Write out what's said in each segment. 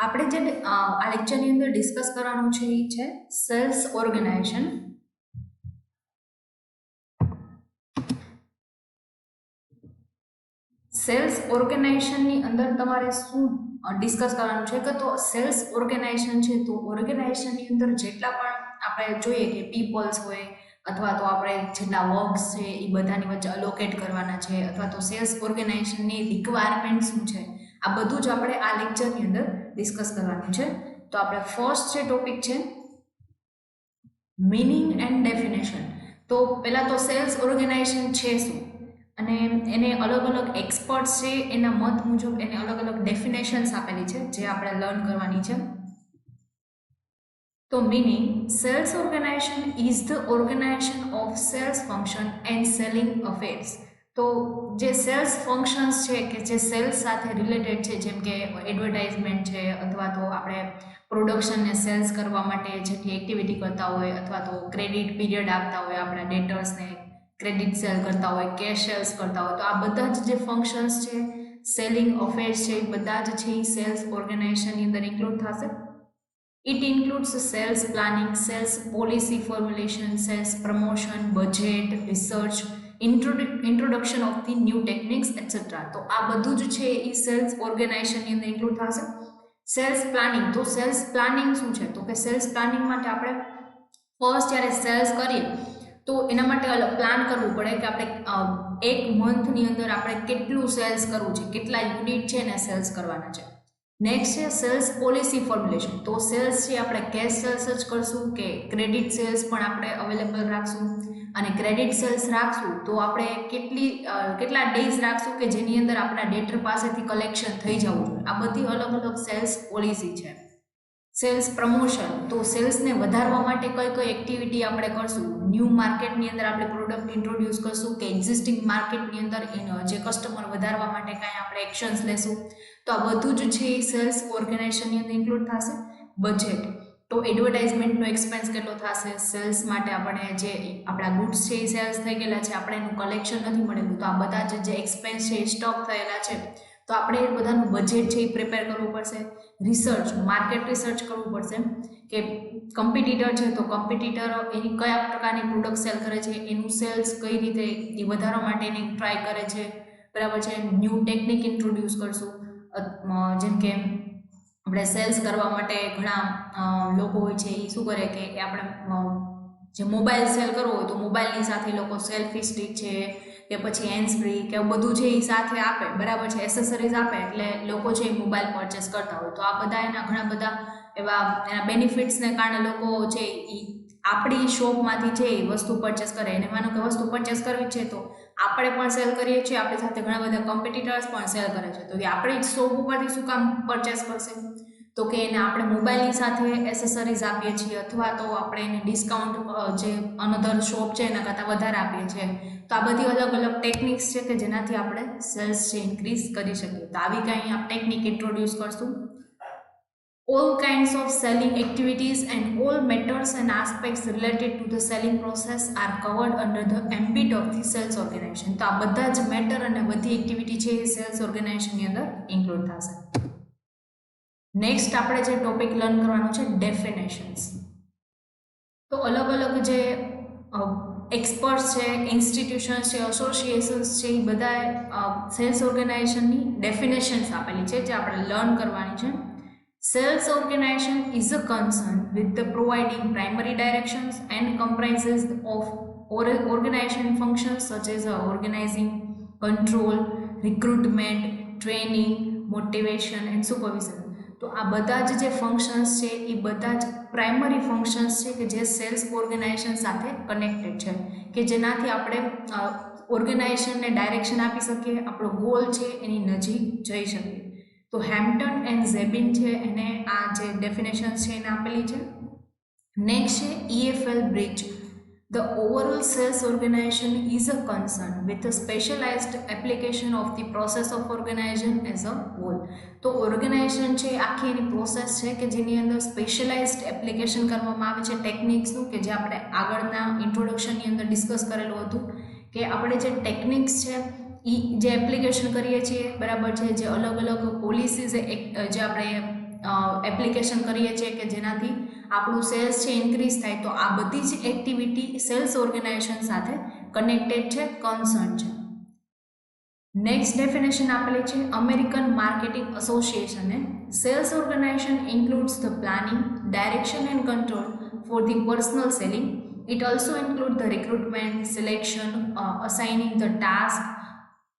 આપણે જે આ લેક્ચરની અંદર ડિસ્કસ કરવાનું છે એ છે સેલ્સ ઓર્ગેનાઇઝેશન. સેલ્સ ઓર્ગેનાઇઝેશનની અંદર તમારે શું ડિસ્કસ કરવાનું છે કે તો સેલ્સ ઓર્ગેનાઇઝેશન છે તો ઓર્ગેનાઇઝેશનની અંદર જેટલા પણ આપણે જોઈએ કે પીપલ્સ હોય અથવા તો આપણે જેટલા વર્ક્સ છે એ બધાની વચ્ચે અલોકેટ કરવાના છે અથવા તો સેલ્સ ઓર્ગેનાઇઝેશનની રિક્વાયરમેન્ટ શું છે આ બધું જ આપણે આ લેક્ચરની અંદર ડિસ્કસ કરવાનું છે. તો આપણે ફર્સ્ટ જે ટોપિક છે મીનિંગ એન્ડ ડેફિનેશન. તો પહેલાં તો સેલ્સ ઓર્ગેનાઇઝેશન છે શું અને એને અલગ અલગ એક્સપર્ટ્સ છે એના મત મુજબ એને અલગ અલગ ડેફિનેશન્સ આપેલી છે જે આપણે લર્ન કરવાની છે. તો meaning sales organisation is the organisation of sales function and selling affairs. તો જે સેલ્સ ફંક્શન્સ છે કે જે સેલ્સ સાથે રિલેટેડ છે જેમ કે એડવર્ટાઇઝમેન્ટ છે અથવા તો આપણે પ્રોડક્શનને સેલ્સ કરવા માટે જેટલી એક્ટિવિટી કરતા હોય અથવા તો ક્રેડિટ પીરિયડ આપતા હોય આપણા ડેટર્સને ક્રેડિટ સેલ કરતા હોય કેશ સેલ્સ કરતા હોય તો આ બધા જ જે ફંક્શન્સ છે સેલિંગ અફેર્સ છે એ બધા જ છે એ સેલ્સ ઓર્ગેનાઇઝેશનની અંદર ઇન્ક્લુડ થશે. It includes sales planning, sales policy formulation, sales promotion, budget, research, introduction of the new techniques, etc. તો આ બધું જ છે એ સેલ્સ ઓર્ગેનાઇઝેશનની અંદર ઇન્ક્લુડ થશે. સેલ્સ પ્લાનિંગ, તો સેલ્સ પ્લાનિંગ શું છે તો કે સેલ્સ પ્લાનિંગ માટે આપણે ફર્સ્ટ જ્યારે સેલ્સ કરીએ તો એના માટે પ્લાન કરવું પડે કે આપણે એક મંથની અંદર આપણે કેટલું સેલ્સ કરવું છે, કેટલા યુનિટ છે ને સેલ્સ કરવાના છે. નેક્સ્ટ છે સેલ્સ પોલિસી ફોર્મ્યુલેશન. તો સેલ્સ છે આપણે કેશ સેલ્સ જ કરશું કે ક્રેડિટ સેલ્સ પણ આપણે અવેલેબલ રાખશું અને ક્રેડિટ સેલ્સ રાખશું તો આપણે કેટલા ડેઝ રાખશું કે જેની અંદર આપણા ડેટર પાસેથી કલેક્શન થઈ જવું જોઈએ. આ બધી અલગ અલગ સેલ્સ પોલિસી છે. સેલ્સ પ્રમોશન, તો સેલ્સને વધારવા માટે કઈ કઈ એક્ટિવિટી આપણે કરશું, ન્યૂ માર્કેટની અંદર આપણે પ્રોડક્ટ ઇન્ટ્રોડ્યુસ કરશું કે એક્ઝિસ્ટિંગ માર્કેટની અંદર જે કસ્ટમર વધારવા માટે કાંઈ આપણે એક્શન્સ લેશું. તો આ બધું જ છે એ સેલ્સ ઓર્ગેનાઇઝેશનની અંદર ઇન્ક્લુડ થશે. બજેટ, તો એડવર્ટાઇઝમેન્ટનો એક્સપેન્સ કેટલો થશે, સેલ્સ માટે આપણે જે આપણા ગુડ્સ છે એ સેલ્સ થઈ ગયેલા છે આપણે એનું કલેક્શન નથી મળેલું તો આ બધા જે એક્સપેન્સ છે એ સ્ટોક થયેલા છે તો આપણે એ બધાનું બજેટ છે એ પ્રિપેર કરવું પડશે. રિસર્ચ, માર્કેટ રિસર્ચ કરવું પડશે કે કોમ્પિટિટર છે તો કોમ્પિટિટરો એની કયા પ્રકારની પ્રોડક્ટ સેલ કરે છે, એનું સેલ્સ કઈ રીતે એ વધારવા માટે એની ટ્રાય કરે છે, બરાબર છે. ન્યૂ ટેકનિક ઇન્ટ્રોડ્યુસ કરશું જેમ કે આપણે સેલ્સ કરવા માટે ઘણા લોકો હોય છે એ શું કરે કે આપણે જે મોબાઈલ સેલ કરવો હોય તો મોબાઈલની સાથે લોકો સેલ્ફી સ્ટિક છે કે પછી હેન્ડ્સ ફ્રી કે બધું છે એ સાથે આપે, બરાબર છે, એસેસરીઝ આપે એટલે લોકો છે એ મોબાઈલ પરચેસ કરતા હોય. તો આ બધા એના ઘણા બધા એવા એના બેનિફિટ્સને કારણે લોકો છે એ આપણી શોપમાંથી છે એ વસ્તુ પરચેસ કરે. એને માનો કે વસ્તુ પરચેસ કરવી છે તો આપણે પણ સેલ કરીએ છીએ, આપણી સાથે ઘણા બધા કોમ્પિટિટર્સ પણ સેલ કરે છે તો એ આપણી શોપ ઉપરથી શું કામ પરચેસ કરશે તો કે એને આપણે મોબાઈલની સાથે એસેસરીઝ આપીએ છીએ અથવા તો આપણે એને ડિસ્કાઉન્ટ જે અનધર શોપ છે એના કરતાં વધારે આપીએ છીએ. તો આ બધી અલગ અલગ ટેકનિક્સ છે કે જેનાથી આપણે સેલ્સ છે ઇન્ક્રીઝ કરી શકીએ. તો આવી કંઈ આપણે ટેકનિક ઇન્ટ્રોડ્યુસ કરશું. All kinds of selling activities and all matters and aspects related to the selling process are covered under the ambit of the sales organization. તો આ બધા જ મેટર અને બધી એક્ટિવિટી છે એ સેલ્સ ઓર્ગેનાઇઝેશનની અંદર ઇન્ક્લુડ થશે. નેક્સ્ટ આપણે જે ટોપિક લર્ન કરવાનો છે ડેફિનેશન્સ. તો અલગ અલગ જે એક્સપર્ટ્સ છે, ઇન્સ્ટિટ્યુશન્સ છે, એસોસિએશન્સ છે એ બધા સેલ્સ ઓર્ગેનાઇઝેશનની ડેફિનેશન્સ આપેલી છે જે આપણે લર્ન કરવાની છે. Sales organization is a concern with the providing primary directions and comprises of organization functions such as organizing, control, recruitment, training, motivation and supervision. તો આ બધા જે ફંક્શન્સ છે એ બધા જ પ્રાઇમરી ફંક્શન્સ છે કે જે સેલ્સ ઓર્ગેનાઇઝેશન સાથે કનેક્ટેડ છે કે જેનાથી આપણે ઓર્ગેનાઇઝેશનને ડાયરેક્શન આપી શકીએ, આપણો ગોલ છે એની નજીક જઈ શકીએ. તો હેમ્પટન એન્ડ ઝેબિન છે એને આ જે ડેફિનેશન છે એને આપેલી છે. નેક્સ્ટ છે EFL bridge. The overall sales organization is a concern with a specialized application of the process of organization as a whole. તો ઓર્ગેનાઇઝેશન છે આખી એની પ્રોસેસ છે કે જેની અંદર સ્પેશિયલાઇઝ્ડ એપ્લિકેશન કરવામાં આવે છે ટેકનિક્સનું કે જે આપણે આગળના ઇન્ટ્રોડક્શનની અંદર ડિસ્કસ કરેલું હતું કે આપણે જે ટેકનિક્સ છે એ જે એપ્લિકેશન કરીએ છીએ, બરાબર છે, જે અલગ અલગ પોલિસીઝ જે આપણે એપ્લિકેશન કરીએ છીએ કે જેનાથી આપણું સેલ્સ છે ઇન્ક્રીઝ થાય, તો આ બધી જ એક્ટિવિટી સેલ્સ ઓર્ગેનાઇઝેશન સાથે કનેક્ટેડ છે, કન્સર્ન છે. નેક્સ્ટ ડેફિનેશન આપેલી છે અમેરિકન માર્કેટિંગ એસોસિએશને, sales organisation includes the planning, direction and control for the personal selling. It also includes the recruitment, selection, assigning the task,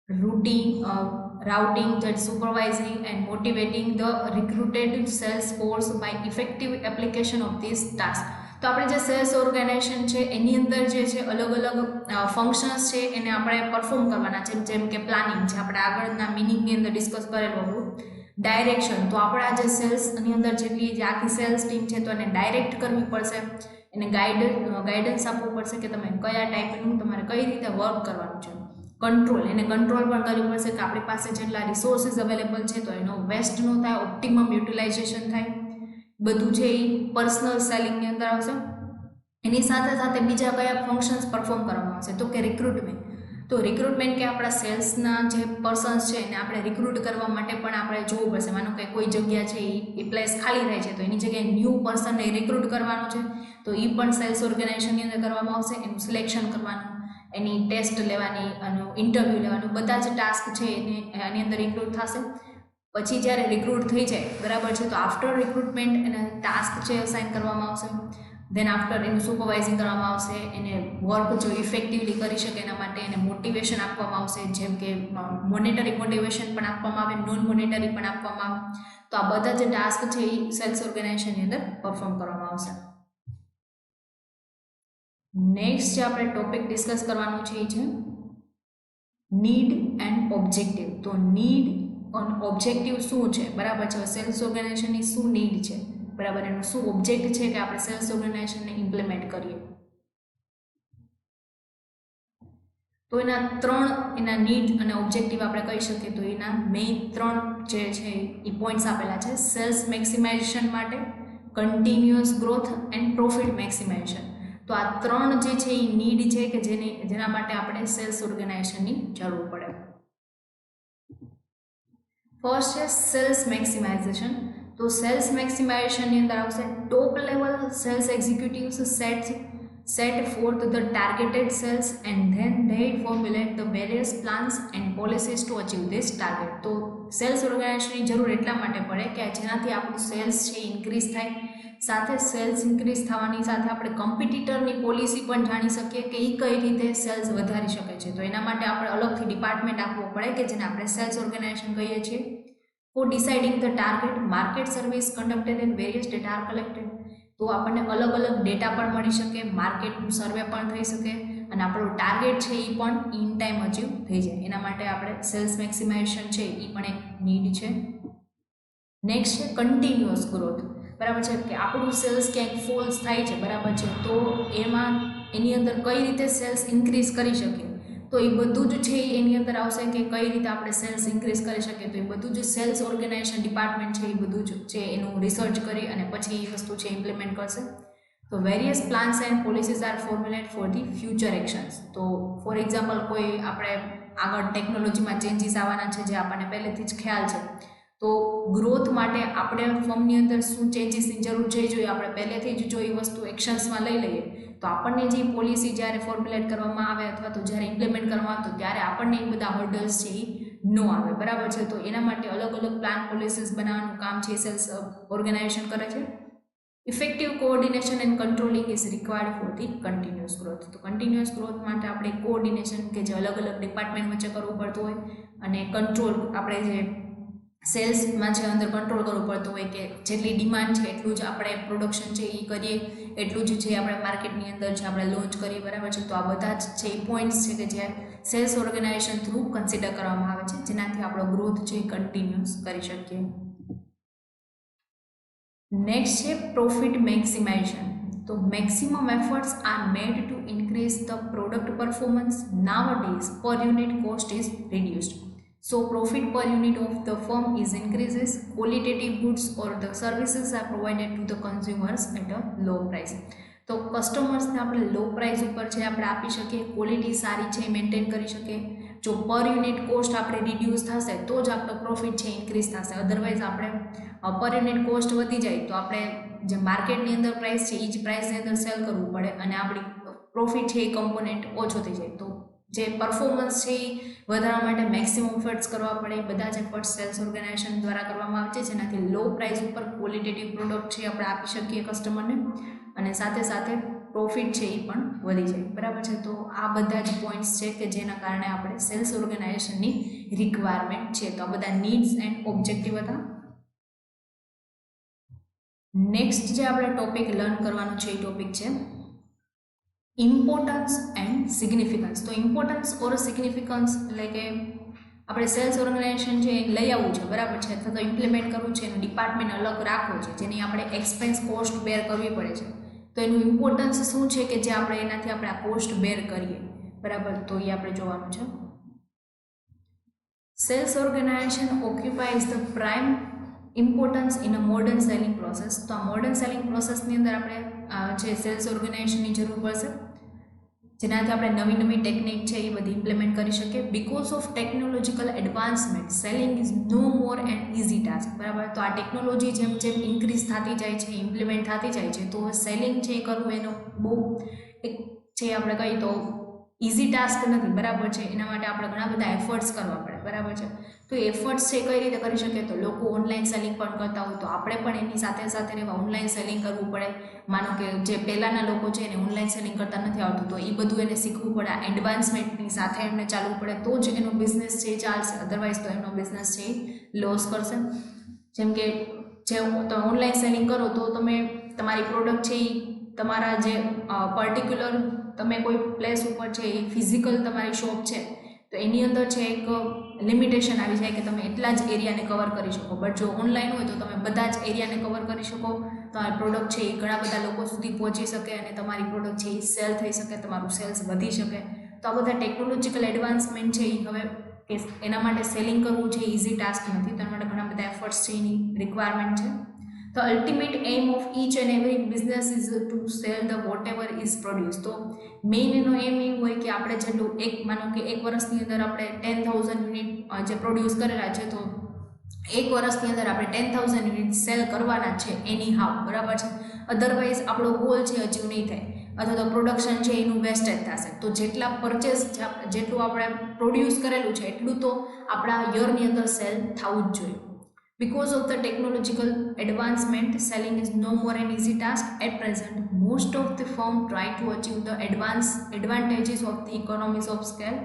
routing, that supervising and motivating the recruited sales force by effective application of these tasks. તો આપણે જે cells organisation છે એની અંદર જે છે અલગ અલગ functions છે એને આપણે પરફોર્મ કરવાના છે, જેમ કે પ્લાનિંગ છે, આપણે આગળના મિનિંગની અંદર ડિસ્કસ કરેલું હતું. ડાયરેક્શન, તો આપણા જે સેલ્સની અંદર જેટલી જે આખી સેલ્સ ટીમ છે તો એને ડાયરેક્ટ કરવી પડશે, એને ગાઈડન્સ આપવું પડશે કે તમે કયા ટાઈપનું તમારે કઈ રીતે વર્ક કરવાનું છે. કંટ્રોલ, એને કંટ્રોલ પણ કરવું પડશે કે આપણી પાસે જેટલા રિસોર્સિસ અવેલેબલ છે તો એનો વેસ્ટ ન થાય, ઓપ્ટિમમ યુટિલાઇઝેશન થાય. બધું છે એ પર્સનલ સેલિંગની અંદર આવશે. એની સાથે સાથે બીજા કયા ફંક્શન્સ પરફોર્મ કરવામાં આવશે, તો કે રિક્રુટમેન્ટ. તો રિક્રુટમેન્ટ કે આપણા સેલ્સના જે પર્સન્સ છે એને આપણે રિક્રુટ કરવા માટે પણ આપણે જોવું પડશે. માનો કે કોઈ જગ્યા છે એ પ્લેસ ખાલી થાય છે તો એની જગ્યાએ ન્યૂ પર્સનને રિક્રુટ કરવાનું છે, તો એ પણ સેલ્સ ઓર્ગેનાઇઝેશનની અંદર કરવામાં આવશે. એનું સિલેક્શન કરવાનું, એની ટેસ્ટ લેવાની, એનું ઇન્ટરવ્યૂ લેવાનું, બધા જ ટાસ્ક છે એને એની અંદર ઇન્ક્લુડ થશે. પછી જ્યારે રિક્રુટ થઈ જાય બરાબર છે તો આફ્ટર રિક્રુટમેન્ટ એને ટાસ્ક છે અસાઇન કરવામાં આવશે. દેન આફ્ટર એનું સુપરવાઇઝિંગ કરવામાં આવશે, એને વર્ક જો ઇફેક્ટિવલી કરી શકે એના માટે એને મોટિવેશન આપવામાં આવશે, જેમ કે મોનેટરી મોટિવેશન પણ આપવામાં આવે, નોન મોનેટરી પણ આપવામાં આવે. તો આ બધા જે ટાસ્ક છે એ સેલ્સ ઓર્ગેનાઇઝેશનની અંદર પરફોર્મ કરવામાં આવશે. નેક્સ્ટ જે આપણે ટોપિક ડિસ્કસ કરવાનું છે એ છે નીડ એન્ડ ઓબ્જેક્ટિવ. તો નીડ અને ઓબ્જેક્ટિવ શું છે બરાબર છે, સેલ્સ ઓર્ગેનાઇઝેશનની શું નીડ છે બરાબર, એનું શું ઓબ્જેક્ટ છે કે આપણે સેલ્સ ઓર્ગેનાઇઝેશનને ઇમ્પ્લિમેન્ટ કરીએ. તો એના નીડ અને ઓબ્જેક્ટિવ આપણે કહી શકીએ તો એના મેઇન 3 જે છે એ પોઈન્ટ્સ આપેલા છે. સેલ્સ મેક્સિમાઇઝેશન માટે, continuous growth and profit maximisation. તો આ 3 જે છે એ નીડ છે કે જેના માટે આપણે સેલ્સ ઓર્ગેનાઇઝેશનની જરૂર પડે. ફર્સ્ટ છે સેલ્સ મેક્સિમાઇઝેશન. તો સેલ્સ મેક્સિમાઇઝેશનની અંદર આવશે top level sales executives set forth the targeted sales and then they formulate the various plans and policies to achieve this target. તો સેલ્સ ઓર્ગેનાઇઝેશનની જરૂર એટલા માટે પડે કે જેનાથી આપણું સેલ્સ છે ઇન્ક્રીઝ થાય, સાથે સેલ્સ ઇન્ક્રીઝ થવાની સાથે આપણે કોમ્પિટિટરની પોલિસી પણ જાણી શકીએ કે એ કઈ રીતે સેલ્સ વધારી શકે છે. તો એના માટે આપણે અલગથી ડિપાર્ટમેન્ટ આપવું પડે કે જેને આપણે સેલ્સ ઓર્ગેનાઇઝેશન કહીએ છીએ. For deciding the target, market service conducted and various data are collected. તો આપણને અલગ અલગ ડેટા પણ મળી શકે, માર્કેટનું સર્વે પણ થઈ શકે અને આપણું ટાર્ગેટ છે એ પણ ઇન ટાઈમ અચીવ થઈ જાય. એના માટે આપણે સેલ્સ મેક્સિમાઇઝેશન છે એ પણ એક નીડ છે. નેક્સ્ટ છે કન્ટિન્યુઅસ ગ્રોથ. બરાબર છે કે આપણું સેલ્સ ક્યાંક ફોલ્સ થાય છે બરાબર છે તો એની અંદર કઈ રીતે સેલ્સ ઇન્ક્રીઝ કરી શકીએ, તો એ બધું જ છે એની અંદર આવશે કે કઈ રીતે આપણે સેલ્સ ઇન્ક્રીઝ કરી શકીએ. તો એ બધું જ સેલ્સ ઓર્ગેનાઇઝેશન ડિપાર્ટમેન્ટ છે એ બધું જ છે એનું રિસર્ચ કરી અને પછી એ વસ્તુ છે ઇમ્પ્લિમેન્ટ કરશે. તો various plans and policies are formulate for the future actions. તો ફોર એક્ઝામ્પલ કોઈ આપણે આગળ ટેકનોલોજીમાં ચેન્જીસ આવવાના છે જે આપણને પહેલેથી જ ખ્યાલ છે, તો ગ્રોથ માટે આપણે ફર્મની અંદર શું ચેન્જીસની જરૂર છે જોઈએ આપણે પહેલેથી જ જો એ વસ્તુ એક્શન્સમાં લઈ લઈએ તો આપણને જે પોલિસી જ્યારે ફોર્મ્યુલેટ કરવામાં આવે અથવા તો જ્યારે ઇમ્પ્લિમેન્ટ કરવામાં આવે તો ત્યારે આપણને એ બધા હર્ડલ્સ છે એ ન આવે બરાબર છે. તો એના માટે અલગ અલગ પ્લાન પોલિસીસ બનાવવાનું કામ છે સેલ્સ ઓર્ગેનાઇઝેશન કરે છે. Effective coordination and controlling is required for the continuous growth. તો કન્ટિન્યુઅસ ગ્રોથ માટે આપણે કોઓર્ડિનેશન કે જે અલગ અલગ ડિપાર્ટમેન્ટ વચ્ચે કરવું પડતું હોય અને કંટ્રોલ આપણે જે સેલ્સમાં જે અંદર કંટ્રોલ કરવું પડતું હોય કે જેટલી ડિમાન્ડ છે એટલું જ આપણે પ્રોડક્શન છે એ કરીએ, એટલું જ છે આપણે માર્કેટની અંદર જે આપણે લોન્ચ કરીએ બરાબર છે. તો આ બધા જ છે એ પોઈન્ટ્સ છે કે જે સેલ્સ ઓર્ગેનાઇઝેશન થ્રુ કન્સિડર કરવામાં આવે છે જેનાથી આપણો ગ્રોથ છે એ કન્ટિન્યુઅસ કરી શકીએ. નેક્સ્ટ છે પ્રોફિટ મેક્સિમાઇઝેશન. તો maximum efforts are made to increase the product performance. Nowadays per unit cost is reduced. So profit per unit of the firm is increases. Qualitative goods or the services are provided to the consumers at a low price. તો કસ્ટમર્સને આપણે લો price ઉપર છે આપણે આપી શકીએ, quality સારી છે maintain કરી શકીએ. જો પર યુનિટ કોસ્ટ આપણે રિડ્યુસ થશે તો જ આપણો પ્રોફિટ છે ઇન્ક્રીઝ થશે, અધરવાઇઝ આપણે પર યુનિટ કોસ્ટ વધી જાય તો આપણે જે માર્કેટની અંદર પ્રાઇસ છે એ જ પ્રાઇસની અંદર સેલ કરવું પડે અને આપણી પ્રોફિટ છે એ કમ્પોનેન્ટ ઓછો થઈ જાય. તો જે પરફોર્મન્સ છે એ વધારવા માટે મેક્સિમમ એફર્ટ્સ કરવા પડે. બધા જ એફર્ટ્સ સેલ્સ ઓર્ગેનાઇઝેશન દ્વારા કરવામાં આવે છે, જેનાથી લો પ્રાઇસ ઉપર ક્વોલિટેટિવ પ્રોડક્ટ છે આપણે આપી શકીએ કસ્ટમરને અને સાથે સાથે પ્રોફિટ છે એ પણ વધી જાય. બરાબર છે. તો આ બધા જ પોઈન્ટ્સ છે કે જેના કારણે આપણે સેલ્સ ઓર્ગેનાઇઝેશનની રિક્વાયરમેન્ટ છે. તો આ બધા નીડ્સ એન્ડ ઓબ્જેક્ટિવ હતા. નેક્સ્ટ જે આપણે ટોપિક લર્ન કરવાનું છે એ ટોપિક છે ઇમ્પોર્ટન્સ એન્ડ સિગ્નિફિકન્સ. તો ઇમ્પોર્ટન્સ ઓર સિગ્નિફિકન્સ એટલે કે આપણે સેલ્સ ઓર્ગેનાઇઝેશન છે એ લઈ આવવું છે, બરાબર છે, અથવા તો ઇમ્પ્લિમેન્ટ કરવું છે, એનું ડિપાર્ટમેન્ટ અલગ રાખવું છે, જેની આપણે એક્સપેન્સ કોસ્ટ બેર કરવી પડે છે. તો એનું ઇમ્પોર્ટન્સ શું છે કે જે આપણે એનાથી આપણે આ કોસ્ટ બેર કરીએ, બરાબર. તો એ આપણે જોવાનું છે. Sales organisation occupies the prime importance in a modern selling process. તો આ મોડર્ન સેલિંગ પ્રોસેસની અંદર આપણે જે સેલ્સ ઓર્ગેનાઇઝેશનની જરૂર પડશે, જેનાથી આપણે નવી નવી ટેકનિક છે એ બધી ઇમ્પ્લિમેન્ટ કરી શકીએ. Because of technological advancement selling is no more an easy task. બરાબર. તો આ ટેકનોલોજી જેમ જેમ ઇન્ક્રીઝ થતી જાય છે, ઇમ્પ્લિમેન્ટ થતી જાય છે, તો સેલિંગ છે એ કરવું એનો બહુ એક છે આપણે કહીએ તો ઇઝી ટાસ્ક નથી, બરાબર છે. એના માટે આપણે ઘણા બધા એફર્ટ્સ કરવા પડે, બરાબર છે. તો એફર્ટ્સ છે કઈ રીતે કરી શકીએ? તો લોકો ઓનલાઈન સેલિંગ પણ કરતા હોય તો આપણે પણ એની સાથે સાથે રહેવા ઓનલાઈન સેલિંગ કરવું પડે. માનો કે જે પહેલાંના લોકો છે એને ઓનલાઈન સેલિંગ કરતા નથી આવતું, તો એ બધું એને શીખવું પડે. આ એડવાન્સમેન્ટની સાથે એમને ચાલવું પડે તો જ એનો બિઝનેસ છે એ ચાલશે, અધરવાઇઝ તો એનો બિઝનેસ છે એ લોસ કરશે. જેમ કે જે તમે ઓનલાઈન સેલિંગ કરો તો તમે તમારી પ્રોડક્ટ છે એ તમારા જે પર્ટિક્યુલર તમે કોઈ પ્લેસ ઉપર છે એ ફિઝિકલ તમારી શોપ છે તો એની અંદર છે એક લિમિટેશન આવી જાય કે તમે એટલા જ એરિયાને કવર કરી શકો. બટ જો ઓનલાઈન હોય તો તમે બધા જ એરિયાને કવર કરી શકો. તમારી પ્રોડક્ટ છે એ ઘણા બધા લોકો સુધી પહોંચી શકે અને તમારી પ્રોડક્ટ છે એ સેલ થઈ શકે, તમારું સેલ્સ વધી શકે. તો આ બધા ટેકનોલોજીકલ એડવાન્સમેન્ટ છે એ હવે કે એના માટે સેલિંગ કરવું છે ઇઝી ટાસ્ક નથી. તેના માટે ઘણા બધા એફર્ટ્સ છે એની રિક્વાયરમેન્ટ છે. The ultimate aim of each and every business is to sell the whatever is produced. તો મેઇન એનો એમ એવું હોય કે આપણે જેટલું માનો કે એક વર્ષની અંદર આપણે 10,000 યુનિટ જે પ્રોડ્યુસ કરેલા છે તો એક વર્ષની અંદર આપણે 10,000 યુનિટ સેલ કરવાના છે એની હાવ, બરાબર છે. અધરવાઇઝ આપણો ગોલ છે અચીવ નહીં થાય અથવા તો પ્રોડક્શન છે એનું વેસ્ટેજ થશે. તો જેટલા પરચેસ જેટલું આપણે પ્રોડ્યુસ કરેલું છે એટલું તો આપણા યરની અંદર સેલ થવું જ જોઈએ. Because of the technological advancement, selling is no more an easy task at present. Most of the firms try to achieve the advantages of the economies of scale.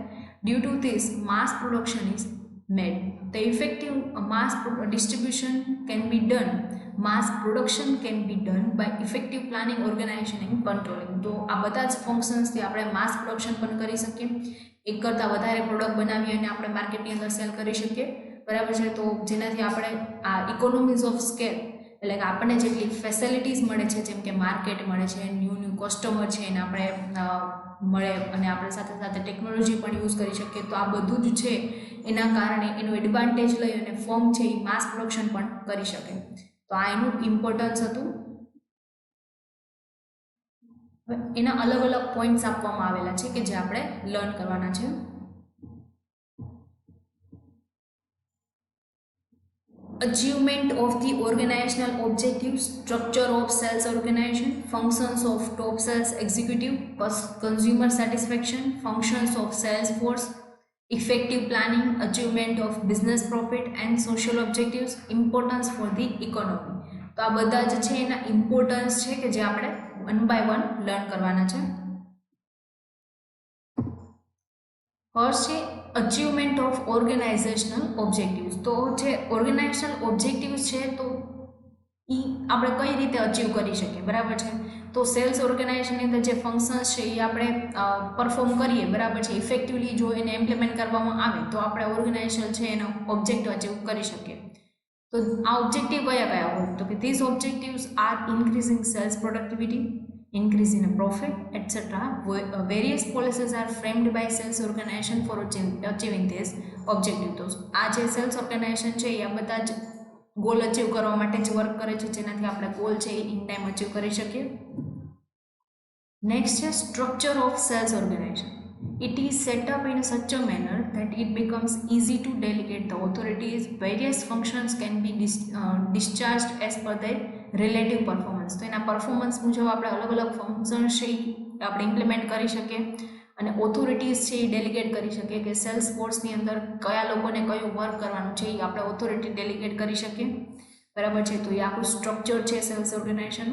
Due to this, mass production is made. The effective distribution can be done. Mass production can be done by effective planning, organization and controlling. તો આ બધા જ ફંક્શન્સથી આપણે માસ production પણ કરી શકીએ. એક કરતાં વધારે પ્રોડક્ટ બનાવી અને આપણે માર્કેટની અંદર સેલ કરી શકીએ, બરાબર છે. તો જેનાથી આપણે આ ઇકોનોમીઝ ઓફ સ્કેલ એટલે કે આપણને જેટલી ફેસિલિટીઝ મળે છે, જેમ કે માર્કેટ મળે છે, ન્યૂ કસ્ટમર છે એને આપણે મળે અને આપણે સાથે સાથે ટેકનોલોજી પણ યુઝ કરી શકીએ. તો આ બધું જ છે એના કારણે એનો એડવાન્ટેજ લઈ અને ફર્મ છે એ માસ પ્રોડક્શન પણ કરી શકે. તો આ એનું ઇમ્પોર્ટન્સ હતું. એના અલગ અલગ પોઈન્ટ્સ આપવામાં આવેલા છે કે જે આપણે લર્ન કરવાના છે. Achievement of the organizational objectives, structure of sales organization, functions of top sales executive, consumer satisfaction, functions of sales force, effective planning, achievement of business profit and social objectives, importance for the economy. તો આ બધા જ છે એના importance છે કે જે આપણે વન બાય વન લર્ન કરવાના છે. ફર્સ્ટ છે અચીવમેન્ટ ઓફ ઓર્ગેનાઇઝેશનલ ઓબ્જેક્ટિવ્સ. તો જે ઓર્ગેનાઇઝેશનલ ઓબ્જેક્ટિવ્સ છે તો એ આપણે કઈ રીતે અચીવ કરી શકીએ, બરાબર છે. તો સેલ્સ ઓર્ગેનાઇઝેશનની અંદર જે ફંક્શન્સ છે એ આપણે પરફોર્મ કરીએ, બરાબર છે. ઇફેક્ટિવલી જો એને ઇમ્પ્લિમેન્ટ કરવામાં આવે તો આપણે ઓર્ગેનાઇઝેશન છે એનો ઓબ્જેક્ટિવ અચીવ કરી શકીએ. તો આ ઓબ્જેક્ટિવ કયા કયા હોય? તો કે this objectives are increasing sales productivity, increase in a profit, etc. Various policies are framed by sales organization for achieving this objective. તો આ જે સેલ્સ ઓર્ગેનાઇઝેશન છે એ આ બધા જ ગોલ અચીવ કરવા માટે જ વર્ક કરે છે, જેનાથી આપણે ગોલ છે એ ઇન ટાઈમ અચીવ કરી શકીએ. નેક્સ્ટ છે structure of sales organisation. It is set up in such a manner that it becomes easy to delegate the authorities. Various functions can be discharged as per their relative performance. તો એના performance મુજબ આપણે અલગ અલગ functions છે આપણે implement કરી શકીએ અને ઓથોરિટીઝ છે એ ડેલિગેટ કરી શકીએ કે સેલ્સ ફોર્સની અંદર કયા લોકોને કયું વર્ક કરવાનું છે એ આપણે ઓથોરિટી ડેલિગેટ કરી શકીએ, બરાબર છે. તો એ આખું સ્ટ્રક્ચર છે સેલ્સ ઓર્ગેનાઇઝેશન.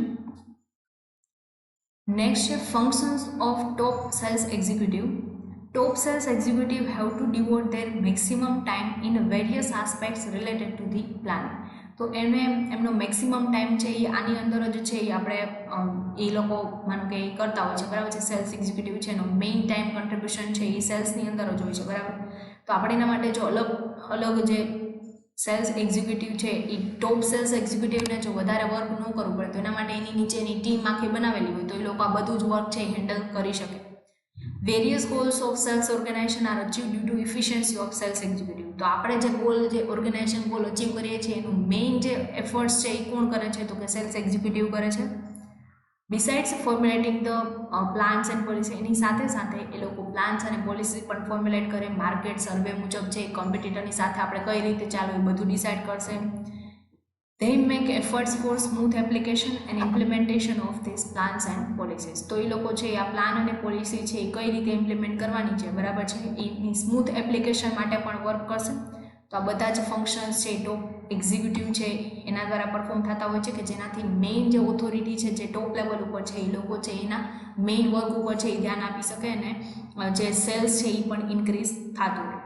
નેક્સ્ટ છે functions of top cells executive. Top sales executive have to devote their maximum time in various aspects related to the planning. તો એમનો મેક્સિમમ ટાઈમ છે એ આની અંદર જ છે એ આપણે એ લોકો માનો કે કરતા હોય છે, બરાબર છે. સેલ્સ એક્ઝિક્યુટિવ છે એનો મેઇન ટાઈમ કન્ટ્રીબ્યુશન છે એ સેલ્સની અંદર જ હોય છે, બરાબર. તો આપણે એના માટે જો અલગ જે સેલ્સ એક્ઝિક્યુટિવ છે એ ટોપ સેલ્સ એક્ઝિક્યુટિવને જો વધારે વર્ક ન કરવું પડે તો એના માટે એની નીચેની ટીમ આખી બનાવેલી હોય તો એ લોકો આ બધું જ વર્ક છે એ હેન્ડલ કરી શકે. Various goals of sales organization are achieved due to efficiency of sales executive. તો આપણે જે ગોલ જે ઓર્ગેનાઇઝેશન ગોલ અચીવ કરીએ છીએ એનું મેઇન જે એફર્ટ્સ છે એ કોણ કરે છે તો કે સેલ્સ એક્ઝિક્યુટિવ કરે છે. Besides formulating the plans and policy, એની સાથે સાથે એ લોકો પ્લાન્સ અને પોલિસી પણ ફોર્મ્યુલેટ કરે, માર્કેટ સર્વે મુજબ છે કોમ્પિટિટરની સાથે આપણે કઈ રીતે ચાલવું એ બધું ડિસાઇડ કરશે. They make efforts for smooth application and implementation of these plans and policies. તો એ લોકો છે આ પ્લાન અને પોલિસી છે એ કઈ રીતે ઇમ્પ્લિમેન્ટ કરવાની છે, બરાબર છે, એની સ્મૂથ એપ્લિકેશન માટે પણ વર્ક કરશે. તો આ બધા જ ફંક્શન્સ છે ટોપ એક્ઝિક્યુટિવ છે એના દ્વારા પરફોર્મ થતા હોય છે કે જેનાથી મેઇન જે ઓથોરિટી છે જે ટોપ લેવલ ઉપર છે એ લોકો છે એના મેઇન વર્ક ઉપર છે એ ધ્યાન આપી શકે અને જે સેલ્સ છે એ પણ ઇન્ક્રીઝ થતું રહે.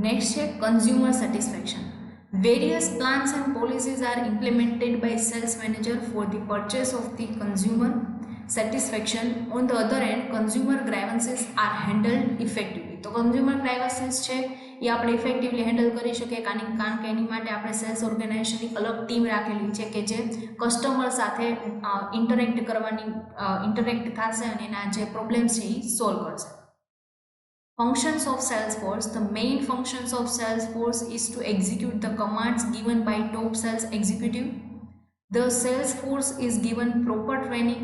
Next છે consumer satisfaction. Various plans and policies are implemented by sales manager for the purchase of the consumer satisfaction. On the other hand, consumer grievances are handled effectively. તો consumer grievances છે એ આપણે effectively handle કરી શકીએ કારણ કે એની માટે આપણે cells ઓર્ગેનાઇઝેશનની અલગ ટીમ રાખેલી છે કે જે કસ્ટમર સાથે ઇન્ટરેક્ટ થશે અને એના જે પ્રોબ્લેમ્સ છે એ સોલ્વ કરશે. Functions of Salesforce. The main functions of Salesforce is to execute the commands given by top sales executive. The Salesforce is given proper training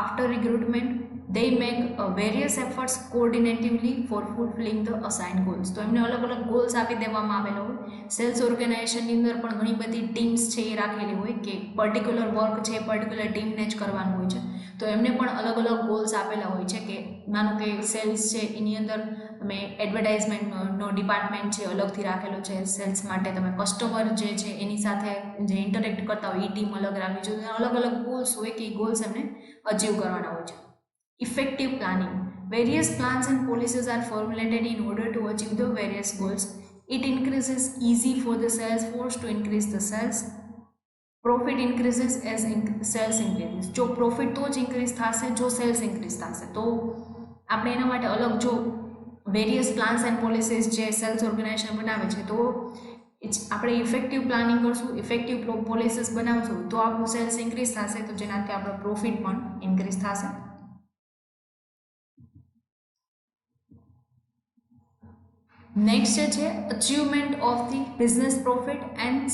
after recruitment. They make various efforts coordinatively for fulfilling the assigned goals. તો એમને અલગ અલગ goals આપી દેવામાં આવેલો હોય. Cells ઓર્ગેનાઇઝેશનની અંદર પણ ઘણી બધી ટીમ્સ છે એ રાખેલી હોય કે પર્ટિક્યુલર વર્ક છે પર્ટિક્યુલર ટીમને જ કરવાનું હોય છે. તો એમને પણ અલગ અલગ ગોલ્સ આપેલા હોય છે કે માનો કે સેલ્સ છે એની અંદર તમે એડવર્ટાઇઝમેન્ટનો ડિપાર્ટમેન્ટ છે અલગથી રાખેલો છે સેલ્સ માટે, તમે કસ્ટમર જે છે એની સાથે જે ઇન્ટરેક્ટ કરતા હોય એ ટીમ અલગ રાખવી જોઈએ. અલગ અલગ ગોલ્સ હોય કે એ ગોલ્સ એમને અચીવ કરવાના હોય છે. Effective planning. Various plans and policies are formulated in order to achieve the various goals. It increases easy for the sales force to increase the sales. Profit increases as sales increases. જો profit તો જ increase થશે જો cells increase થશે. તો આપણે એના માટે અલગ જો વેરિયસ પ્લાન્સ એન્ડ પોલિસીસ જે સેલ્સ ઓર્ગેનાઇઝેશન બનાવે છે તો આપણે ઇફેક્ટિવ પ્લાનિંગ કરશું, ઇફેક્ટિવ પોલિસીસ બનાવશું તો આપણું સેલ્સ ઇન્ક્રીઝ થશે તો જેનાથી આપણો પ્રોફિટ પણ ઇન્ક્રીઝ થશે. નેક્સ્ટ છે achievement of the business profit and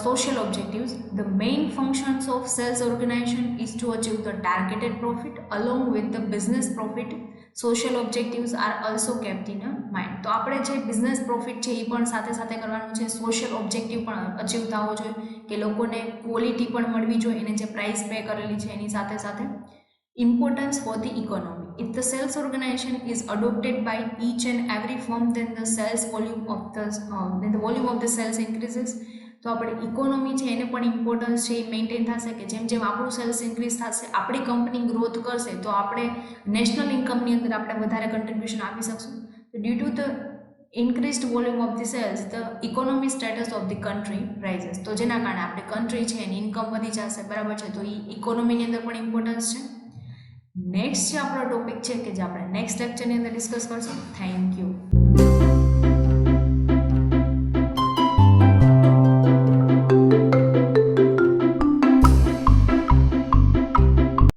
social objectives. The main functions of sales organisation is to achieve the targeted profit along with the business profit. Social objectives are also kept in mind. તો આપણે જે business profit છે એ પણ સાથે સાથે કરવાનું છે, social objective પણ અચીવ થવો જોઈએ કે લોકોને ક્વોલિટી પણ મળવી જોઈએ એને જે પ્રાઇસ પે કરેલી છે એની સાથે સાથે. Importance for the economy. If the sales organization is adopted by each and every firm, then the volume of the sales increases. તો આપણે ઇકોનોમી છે એને પણ ઇમ્પોર્ટન્સ છે એ મેન્ટેન થશે કે જેમ જેમ આપણું સેલ્સ ઇન્ક્રીઝ થશે આપણી કંપની ગ્રોથ કરશે તો આપણે નેશનલ ઇન્કમની અંદર આપણે વધારે કન્ટ્રીબ્યુશન આપી શકશું. તો due to the increased volume of the sales, the economic status of the country rises. તો જેના કારણે આપણે કન્ટ્રી છે એની ઇન્કમ વધી જશે, બરાબર છે. તો એ ઇકોનોમીની અંદર પણ ઇમ્પોર્ટન્સ છે. નેક્સ્ટ જે આપણો ટોપિક છે કે જે આપણે નેક્સ્ટ લેક્ચરની અંદર ડિસ્કસ કરશું. Thank you.